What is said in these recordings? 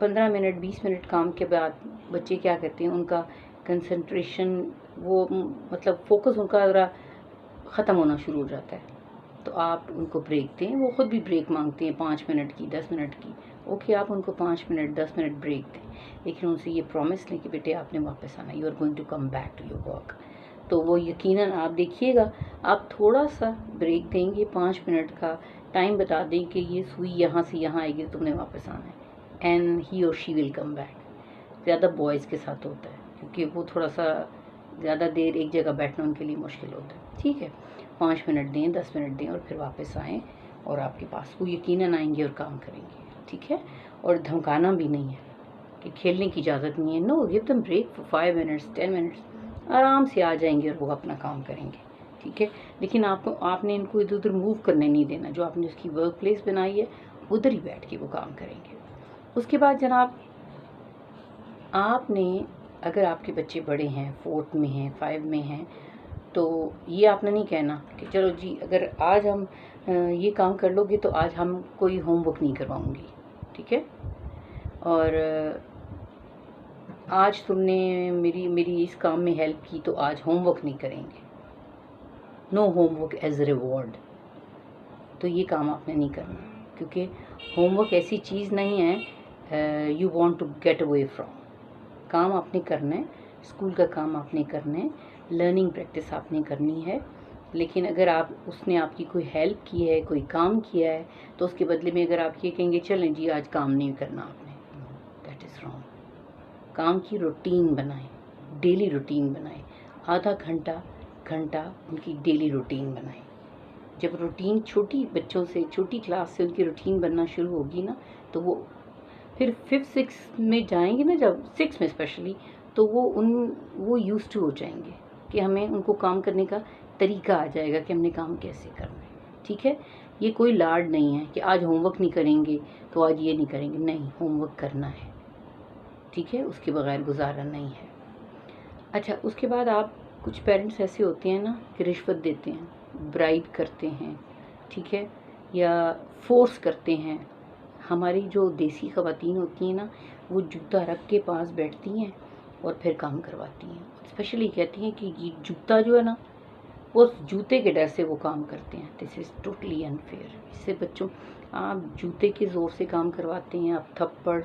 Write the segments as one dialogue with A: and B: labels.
A: 15 minute 20 minute کام کے بعد بچے کیا کرتے ہیں، ان کا کنسنٹریشن، وہ مطلب فوکس ان کا ذرا ختم ہونا شروع ہو جاتا ہے. تو آپ ان کو بریک دیں، وہ خود بھی بریک مانگتے ہیں 5 منٹ کی 10 منٹ کی. اوکے، آپ ان کو 5 منٹ 10 منٹ بریک دیں، لیکن ان سے یہ پرومس لیں کہ بیٹے آپ نے واپس آنا، you are going to come back to your work. تو وہ یقیناً آپ دیکھیے گا، آپ تھوڑا سا بریک دیں گے، 5 منٹ کا ٹائم بتا دیں کہ یہ سوئی یہاں سے یہاں آئے گی تو تم نے واپس آنا ہے، اینڈ ہی اور شی ول کم بیک. زیادہ بوائز کے ساتھ ہوتا ہے کیونکہ وہ تھوڑا سا زیادہ دیر ایک جگہ بیٹھنا ان کے لیے مشکل ہوتا ہے. ٹھیک ہے، 5 منٹ دیں 10 منٹ دیں اور پھر واپس آئیں اور آپ کے پاس وہ یقیناً آئیں گے اور کام کریں گے. ٹھیک ہے، اور دھمکانا بھی نہیں ہے کہ کھیلنے کی اجازت نہیں ہے. No, give them break for 5 minutes 10 minutes, آرام سے آ جائیں گے اور وہ اپنا کام کریں گے. ٹھیک ہے، لیکن آپ نے ان کو ادھر ادھر موو کرنے نہیں دینا. جو آپ نے اس کی ورک پلیس بنائی ہے ادھر ہی بیٹھ کے وہ کام کریں گے. اس کے بعد جناب آپ نے، اگر آپ کے بچے بڑے ہیں، 4th میں ہیں 5 میں ہیں، تو یہ آپ نے نہیں کہنا کہ چلو جی اگر آج ہم یہ کام کر لو گے تو آج ہم کوئی ہوم ورک نہیں کرواؤں گی. ٹھیک ہے، اور آج تم نے میری اس کام میں ہیلپ کی تو آج ہوم ورک نہیں کریں گے. No homework is a reward. تو یہ کام آپ نے نہیں کرنا، کیونکہ ہوم ورک ایسی چیز نہیں ہے you want to get away from. کام آپ نے کرنا ہے، اسکول کا کام آپ نے کرنا ہے، لرننگ پریکٹس آپ نے کرنی ہے. لیکن اگر اس نے آپ کی کوئی ہیلپ کی ہے، کوئی کام کیا ہے، تو اس کے بدلے میں اگر آپ یہ کہیں گے چلیں جی آج کام نہیں کرنا آپ نے، دیٹ از رانگ. کام کی روٹین بنائیں، ڈیلی روٹین بنائیں. آدھا گھنٹہ ان کی ڈیلی روٹین بنائیں. جب روٹین چھوٹی بچوں سے، چھوٹی کلاس سے ان کی روٹین بننا شروع ہوگی نا، تو وہ پھر 5th 6th میں جائیں گے نا، جب 6 میں اسپیشلی، تو وہ یوز ٹو ہو جائیں گے کہ ہمیں ان کو کام کرنے کا طریقہ آ جائے گا کہ ہم نے کام کیسے کرنا ہے. ٹھیک ہے، یہ کوئی لاڈ نہیں ہے کہ آج ہوم ورک نہیں کریں گے تو آج یہ نہیں کریں گے. نہیں، ہوم ورک کرنا ہے. ٹھیک ہے، اس کے بغیر گزارا نہیں ہے. اچھا، اس کے بعد آپ، کچھ پیرنٹس ایسے ہوتے ہیں نا کہ رشوت دیتے ہیں، برائب کرتے ہیں. ٹھیک ہے، یا فورس کرتے ہیں. ہماری جو دیسی خواتین ہوتی ہیں نا، وہ جوتا رکھ کے پاس بیٹھتی ہیں اور پھر کام کرواتی ہیں. اسپیشلی کہتی ہیں کہ یہ جوتا جو ہے نا، وہ جوتے کے ڈر سے وہ کام کرتے ہیں. دس از ٹوٹلی انفیئر. اس سے بچوں، آپ جوتے کے زور سے کام کرواتے ہیں، آپ تھپڑ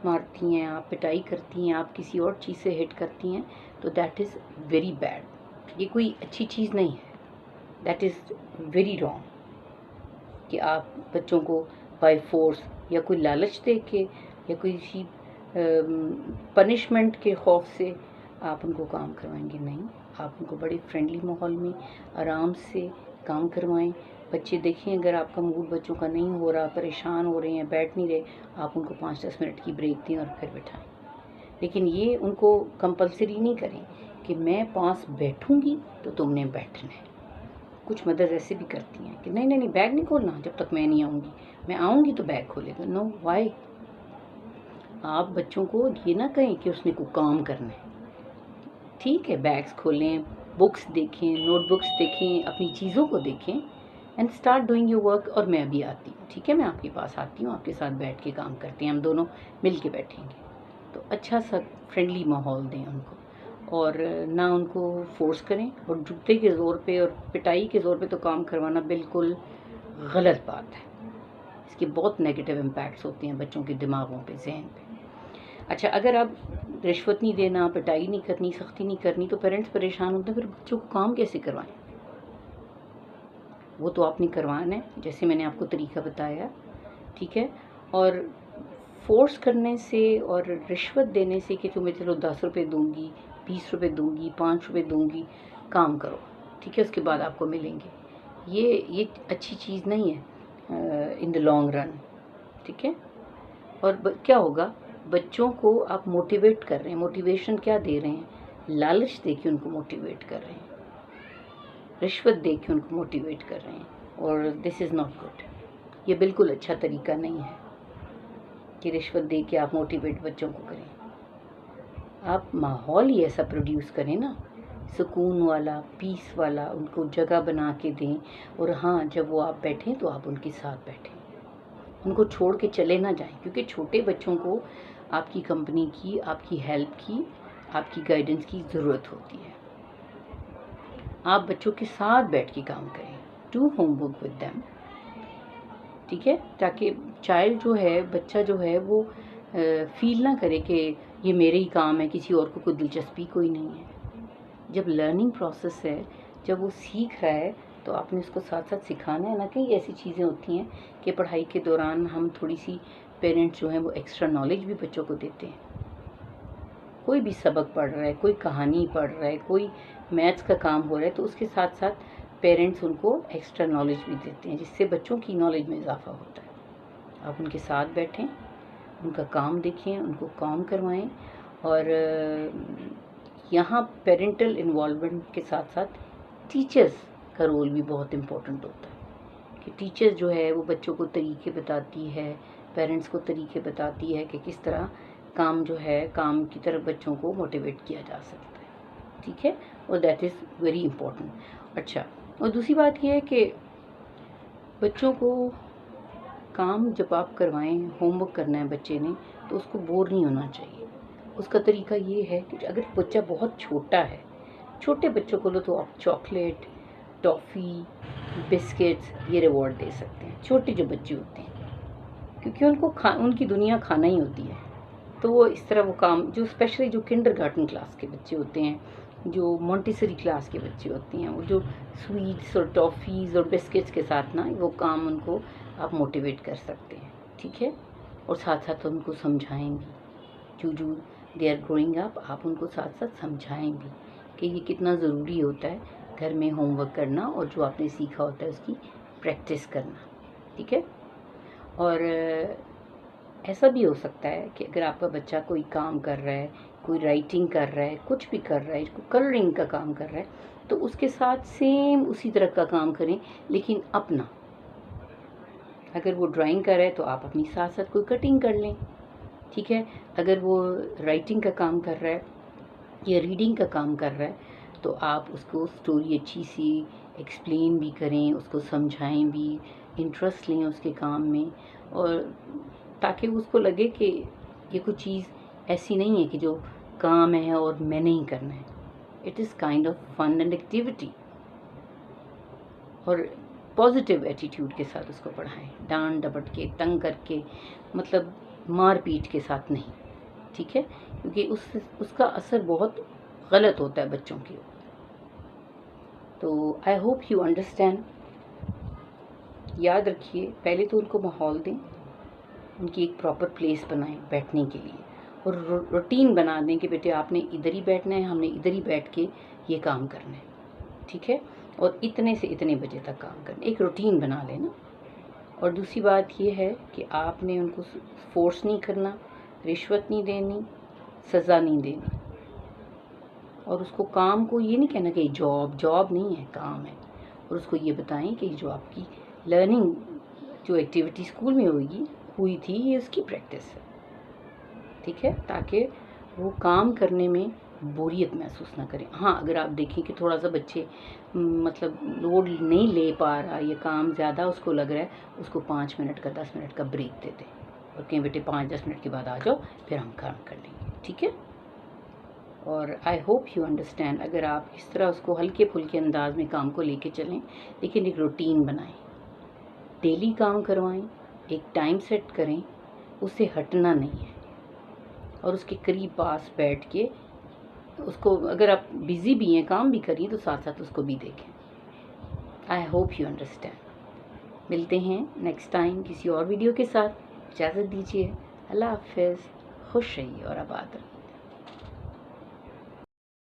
A: مارتی ہیں، آپ پٹائی کرتی ہیں، آپ کسی اور چیز سے ہٹ کرتی ہیں، تو دیٹ از ویری بیڈ. یہ کوئی اچھی چیز نہیں ہے. دیٹ از ویری رانگ کہ آپ بچوں کو بائی فورس یا کوئی لالچ دے کے یا کوئی پنشمنٹ کے خوف سے آپ ان کو کام کروائیں گے. نہیں، آپ ان کو بڑے فرینڈلی ماحول میں آرام سے کام کروائیں. بچے دیکھیں اگر آپ کا موڈ بچوں کا نہیں ہو رہا، پریشان ہو رہے ہیں، بیٹھ نہیں رہے، آپ ان کو 5-10 منٹ کی بریک دیں اور پھر بٹھائیں. لیکن یہ ان کو کمپلسری نہیں کریں کہ میں پاس بیٹھوں گی تو تم نے بیٹھنا ہے. کچھ مدرس ایسے بھی کرتی ہیں کہ نہیں بیگ نہیں کھولنا جب تک میں نہیں آؤں گی، میں آؤں گی تو بیگ کھولے گا. نو، وائی؟ آپ بچوں کو یہ نہ کہیں کہ اس نے کوئی کام کرنا ہے. ٹھیک ہے، بیگس کھولیں، بکس دیکھیں، نوٹ بکس دیکھیں، اپنی چیزوں کو دیکھیں، and start doing your work. اور میں بھی آتی ہوں. ٹھیک ہے، میں آپ کے پاس آتی ہوں، آپ کے ساتھ بیٹھ کے کام کرتے ہیں، ہم دونوں مل کے بیٹھیں گے. تو اچھا سا فرینڈلی ماحول دیں ان کو، اور نہ ان کو فورس کریں. اور جوتے کے زور پہ اور پٹائی کے زور پہ تو کام کروانا بالکل غلط بات ہے. اس کے بہت نیگیٹو امپیکٹس ہوتے ہیں بچوں کے دماغوں پہ، ذہن پہ. اچھا، اگر آپ رشوت نہیں دینا، پٹائی نہیں کرنی، سختی نہیں کرنی، تو پیرنٹس پریشان ہوتے ہیں، پھر بچوں کو کام کیسے کروائیں؟ وہ تو آپ نے کروانا ہے جیسے میں نے آپ کو طریقہ بتایا. ٹھیک ہے، اور فورس کرنے سے اور رشوت دینے سے کہ تمہیں چلو 10 روپے دوں گی، 20 روپے دوں گی، 5 روپے دوں گی، کام کرو. ٹھیک ہے، اس کے بعد آپ کو ملیں گے، یہ اچھی چیز نہیں ہے ان دا لانگ رن. ٹھیک ہے، اور کیا ہوگا، بچوں کو آپ موٹیویٹ کر رہے ہیں. موٹیویشن کیا دے رہے ہیں؟ لالچ دے کے ان کو موٹیویٹ کر رہے ہیں، رشوت دے کے ان کو موٹیویٹ کر رہے ہیں. اور دس از ناٹ گڈ. یہ بالکل اچھا طریقہ نہیں ہے کہ رشوت دے کے آپ موٹیویٹ بچوں کو کریں. آپ ماحول ہی ایسا پروڈیوس کریں نا، سکون والا، پیس والا، ان کو جگہ بنا کے دیں. اور ہاں، جب وہ آپ بیٹھیں تو آپ ان کے ساتھ بیٹھیں، ان کو چھوڑ کے چلے نہ جائیں. کیونکہ چھوٹے بچوں کو آپ کی کمپنی کی، آپ کی ہیلپ کی، آپ کی گائیڈنس کی ضرورت ہوتی ہے. آپ بچوں کے ساتھ بیٹھ کے کام کریں. Do home work with them. ٹھیک ہے، تاکہ چائلڈ جو ہے، بچہ جو ہے وہ فیل نہ کرے کہ یہ میرے ہی کام ہے، کسی اور کو کوئی دلچسپی کوئی نہیں ہے. جب لرننگ پروسیس ہے، جب وہ سیکھ رہا ہے تو آپ نے اس کو ساتھ ساتھ سکھانا ہے. نہ کئی ایسی چیزیں ہوتی ہیں کہ پڑھائی کے دوران ہم تھوڑی سی پیرنٹس جو ہیں وہ ایکسٹرا نالج بھی بچوں کو دیتے ہیں. کوئی بھی سبق پڑھ رہا ہے، کوئی کہانی پڑھ رہا ہے، کوئی میتھس کا کام ہو رہا ہے، تو اس کے ساتھ ساتھ پیرنٹس ان کو ایکسٹرا نالج بھی دیتے ہیں، جس سے بچوں کی نالج میں اضافہ ہوتا ہے. آپ ان کے ساتھ بیٹھیں، ان کا کام دیکھیں، ان کو کام کروائیں. اور یہاں پیرنٹل انوالومنٹ کے ساتھ ساتھ ٹیچرز کا رول بھی بہت امپورٹنٹ ہوتا ہے کہ ٹیچر جو ہے وہ بچوں کو طریقے بتاتی ہے، پیرنٹس کو طریقے بتاتی ہے کہ کس طرح کام جو ہے، کام کی طرف بچوں کو موٹیویٹ کیا جا سکتا ہے. ٹھیک ہے، اور دیٹ از ویری امپورٹنٹ. اچھا، اور دوسری بات یہ ہے کہ بچوں کو کام جب آپ کروائیں، ہوم ورک کرنا ہے بچے نے، تو اس کو بور نہیں ہونا چاہیے. اس کا طریقہ یہ ہے کہ اگر بچہ بہت چھوٹا ہے، چھوٹے بچوں کو تو آپ چاکلیٹ، ٹافی، بسکٹس یہ ریوارڈ دے سکتے ہیں. چھوٹے جو بچے ہوتے ہیں، کیونکہ ان کو ان کی دنیا کھانا ہی ہوتی ہے، تو وہ اس طرح وہ کام، جو اسپیشلی جو کنڈر گارٹن کلاس کے بچے ہوتے ہیں، جو مونٹیسری کلاس کے بچے ہوتے ہیں، وہ جو سویٹس اور ٹافیز اور بسکٹس کے ساتھ نا وہ کام ان کو آپ موٹیویٹ کر سکتے ہیں. ٹھیک ہے، اور ساتھ ساتھ ان کو سمجھائیں بھی. جو دے آر گروئنگ اپ، آپ ان کو ساتھ ساتھ سمجھائیں بھی کہ یہ کتنا ضروری ہوتا ہے گھر میں ہوم ورک کرنا، اور جو آپ نے سیکھا ہوتا ہے اس کی پریکٹس کرنا. ٹھیک ہے، اور ایسا بھی ہو سکتا ہے کہ اگر آپ کا بچہ کوئی کام کر رہا ہے، کوئی رائٹنگ کر رہا ہے، کچھ بھی کر رہا ہے، کوئی کلرنگ کا کام کر رہا ہے، تو اس کے ساتھ سیم اسی طرح کا کام کریں، لیکن اپنا. اگر وہ ڈرائنگ کر رہا ہے تو آپ اپنی ساتھ ساتھ کوئی کٹنگ کر لیں. ٹھیک ہے، اگر وہ رائٹنگ کا کام کر رہا ہے یا ریڈنگ کا کام کر رہا ہے تو آپ اس کو سٹوری اچھی سی ایکسپلین بھی کریں، اس کو سمجھائیں بھی، انٹرسٹ لیں اس کے کام میں، اور تاکہ اس کو لگے کہ یہ کوئی چیز ایسی نہیں ہے کہ جو کام ہے اور میں نہیں کرنا ہے. It is kind of fun and activity. اور پازیٹیو ایٹیٹیوڈ کے ساتھ اس کو پڑھائیں، ڈانٹ ڈپٹ کے، تنگ کر کے، مطلب مار پیٹ کے ساتھ نہیں. ٹھیک ہے، کیونکہ اس کا اثر بہت غلط ہوتا ہے بچوں کے. تو آئی ہوپ یو انڈرسٹینڈ. یاد رکھیے، پہلے تو ان کو ماحول دیں، ان کی ایک پراپر پلیس بنائیں بیٹھنے کے لیے، اور روٹین بنا دیں کہ بیٹے آپ نے ادھر ہی بیٹھنا ہے، ہم نے ادھر ہی بیٹھ کے یہ کام کرنا ہے. ٹھیک ہے، اور اتنے سے اتنے بجے تک کام کرنا، ایک روٹین بنا لینا. اور دوسری بات یہ ہے کہ آپ نے ان کو فورس نہیں کرنا، رشوت نہیں دینی، سزا نہیں دینی. اور اس کو کام کو یہ نہیں کہنا کہ جاب نہیں ہے، کام ہے. اور اس کو یہ بتائیں کہ جو آپ کی لرننگ جو ایکٹیویٹی اسکول میں ہوئی تھی، یہ اس کی پریکٹس ہے. ٹھیک ہے، تاکہ وہ کام کرنے میں بوریت محسوس نہ کریں. ہاں، اگر آپ دیکھیں کہ تھوڑا سا بچے مطلب لوڈ نہیں لے پا رہا، یہ کام زیادہ اس کو لگ رہا ہے، اس کو 5 منٹ کا 10 منٹ کا بریک دے دیں، اور کہیں بیٹے 5-10 منٹ کے بعد آ جاؤ، پھر ہم کام کر لیں گے. ٹھیک ہے، اور آئی ہوپ یو انڈرسٹینڈ. اگر آپ اس طرح اس کو ہلکے پھلکے انداز میں کام کو لے کے چلیں، لیکن ایک روٹین بنائیں، ڈیلی کام کروائیں، ایک ٹائم سیٹ کریں، اس سے ہٹنا نہیں ہے، اور اس کے قریب پاس بیٹھ کے اس کو، اگر آپ بزی بھی ہیں، کام بھی کریں، تو ساتھ ساتھ اس کو بھی دیکھیں. I hope you understand. ملتے ہیں نیکسٹ ٹائم کسی اور ویڈیو کے ساتھ. اجازت دیجیے. اللہ حافظ. خوش رہیے اور آباد رہیے.